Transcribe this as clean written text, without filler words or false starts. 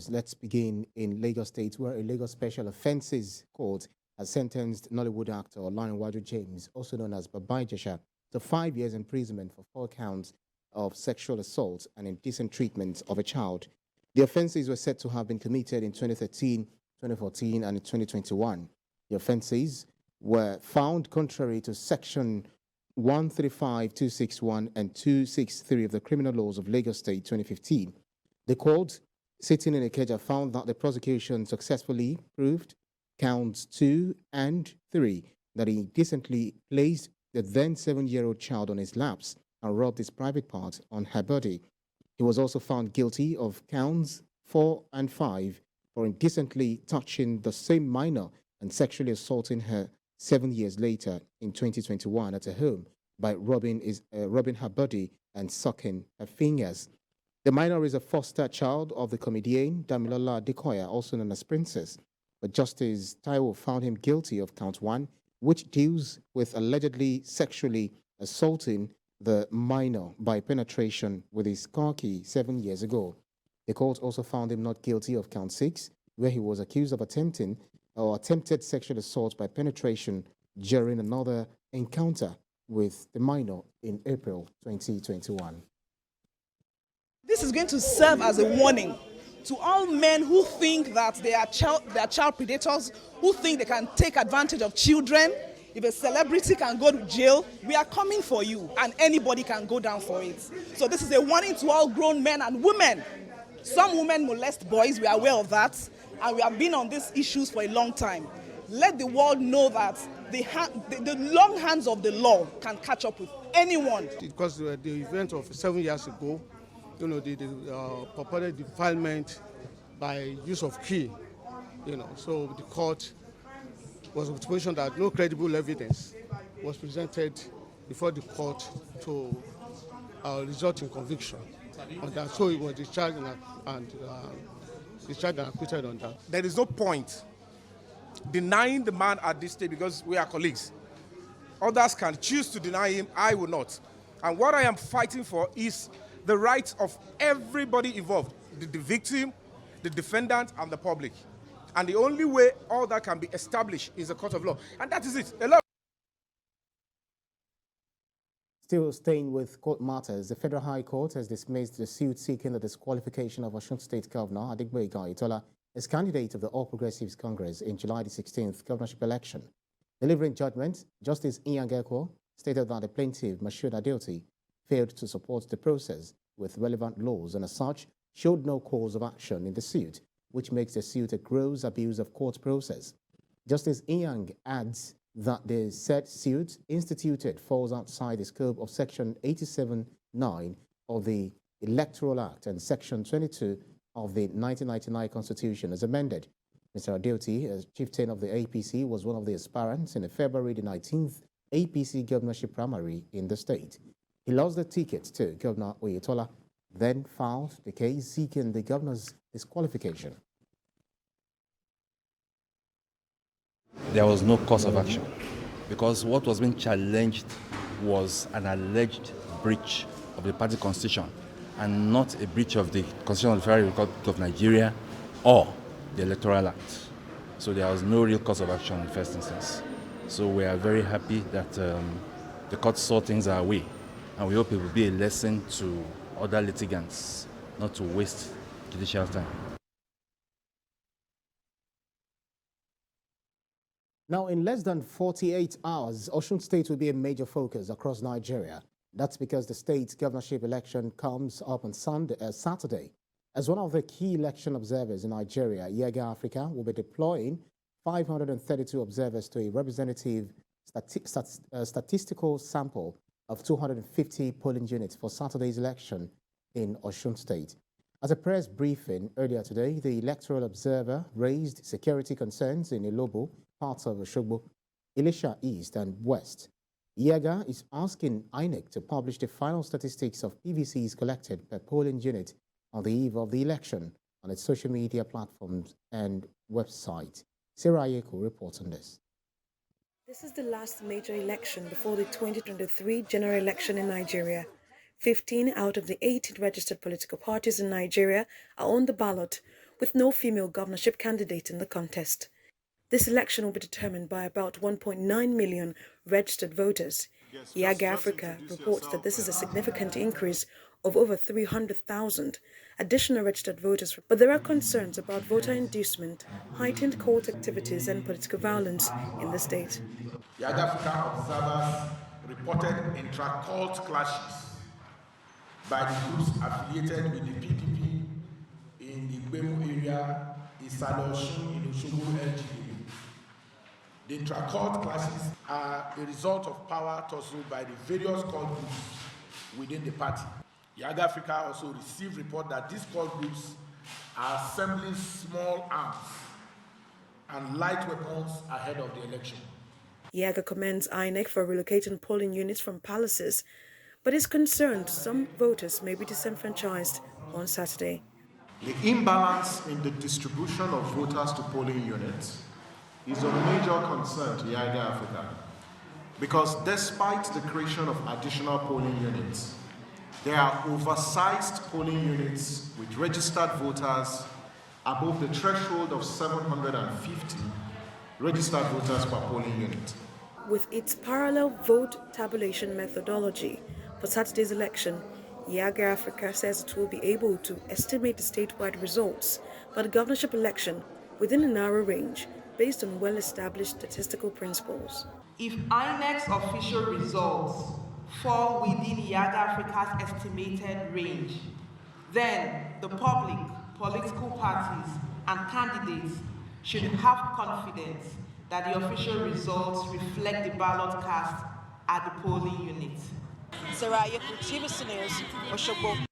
Let's begin in Lagos State, where a Lagos Special Offences Court has sentenced Nollywood actor Olarinwaju James, also known as Baba Ijesha, to 5 years imprisonment for 4 counts of sexual assault and indecent treatment of a child. The offences were said to have been committed in 2013, 2014, and in 2021. The offences were found contrary to Section 135, 261, and 263 of the Criminal Laws of Lagos State 2015. The court, sitting in Ikeja, found that the prosecution successfully proved counts 2 and 3 that he decently placed the then 7-year-old child on his laps and rubbed his private part on her body. He was also found guilty of counts 4 and 5 for indecently touching the same minor and sexually assaulting her 7 years later in 2021 at her home by rubbing her body and sucking her fingers. The minor is a foster child of the comedian Damilola Adekoya, also known as Princess, but Justice Taiwo found him guilty of count 1, which deals with allegedly sexually assaulting the minor by penetration with his car key 7 years ago. The court also found him not guilty of count 6, where he was accused of attempted sexual assault by penetration during another encounter with the minor in April 2021. This is going to serve as a warning to all men who think that they are child predators, who think they can take advantage of children. If a celebrity can go to jail, we are coming for you, and anybody can go down for it. So this is a warning to all grown men and women. Some women molest boys, we are aware of that, and we have been on these issues for a long time. Let the world know that the long hands of the law can catch up with anyone. Because the event of 7 years ago, the purported defilement by use of key, so the court was of the position that no credible evidence was presented before the court to result in conviction. And that, so it was discharged and acquitted on that. There is no point denying the man at this stage because we are colleagues. Others can choose to deny him, I will not. And what I am fighting for is the rights of everybody involved, the victim, the defendant, and the public. And the only way all that can be established is a court of law. And that is it. Still staying with court matters, the Federal High Court has dismissed the suit seeking the disqualification of Osun State Governor Adigboyi Kayode as candidate of the All Progressives Congress in July the 16th governorship election. Delivering judgment, Justice Iyan stated that the plaintiff, Mashood Adeoti, failed to support the process with relevant laws and as such showed no cause of action in the suit, which makes the suit a gross abuse of court process. Justice Iyan adds that the said suit instituted falls outside the scope of Section 87(9) of the Electoral Act and Section 22 of the 1999 Constitution as amended. Mr. Adeoti, as chieftain of the APC, was one of the aspirants in the February the 19th APC governorship primary in the state. He lost the ticket to Governor Oyetola, then filed the case seeking the governor's disqualification. There was no cause of action because what was being challenged was an alleged breach of the party constitution and not a breach of the Constitution of the Federal Republic of Nigeria or the Electoral Act. So there was no real cause of action in the first instance. So we are very happy that the court saw things our way, and we hope it will be a lesson to other litigants not to waste judicial time. Now, in less than 48 hours, Osun State will be a major focus across Nigeria. That's because the state's governorship election comes up on Saturday. As one of the key election observers in Nigeria, Yega Africa will be deploying 532 observers to a representative statistical sample of 250 polling units for Saturday's election in Osun State. At a press briefing earlier today, the electoral observer raised security concerns in Ilobo, parts of Osogbo, Ijesha East and West. Yega is asking INEC to publish the final statistics of PVCs collected per polling unit on the eve of the election on its social media platforms and website. Sarah Ayeko reports on this. This is the last major election before the 2023 general election in Nigeria. 15 out of the 18 registered political parties in Nigeria are on the ballot, with no female governorship candidate in the contest. This election will be determined by about 1.9 million registered voters. Ijesha Africa reports that this is a significant increase of over 300,000 additional registered voters, but there are concerns about voter inducement, heightened court activities and political violence in the state. Ijesha Africa observers reported intra-cult clashes by the groups affiliated with the PDP in the Gbemu area, Osun in Osogbo LGA. The intra-cult clashes are a result of power tussle by the various cult groups within the party. Ijesha Africa also received report that these cult groups are assembling small arms and light weapons ahead of the election. Ijesha commends INEC for relocating polling units from palaces, but is concerned some voters may be disenfranchised on Saturday. The imbalance in the distribution of voters to polling units is a major concern to Ijesha Africa, because despite the creation of additional polling units, there are oversized polling units with registered voters above the threshold of 750 registered voters per polling unit. With its parallel vote tabulation methodology for Saturday's election, Ijesha Africa says it will be able to estimate the statewide results for the governorship election within a narrow range based on well-established statistical principles. If INEC's official results fall within Ijesha Africa's estimated range, then the public, political parties, and candidates should have confidence that the official results reflect the ballot cast at the polling unit. Saraya, TV News, Osun.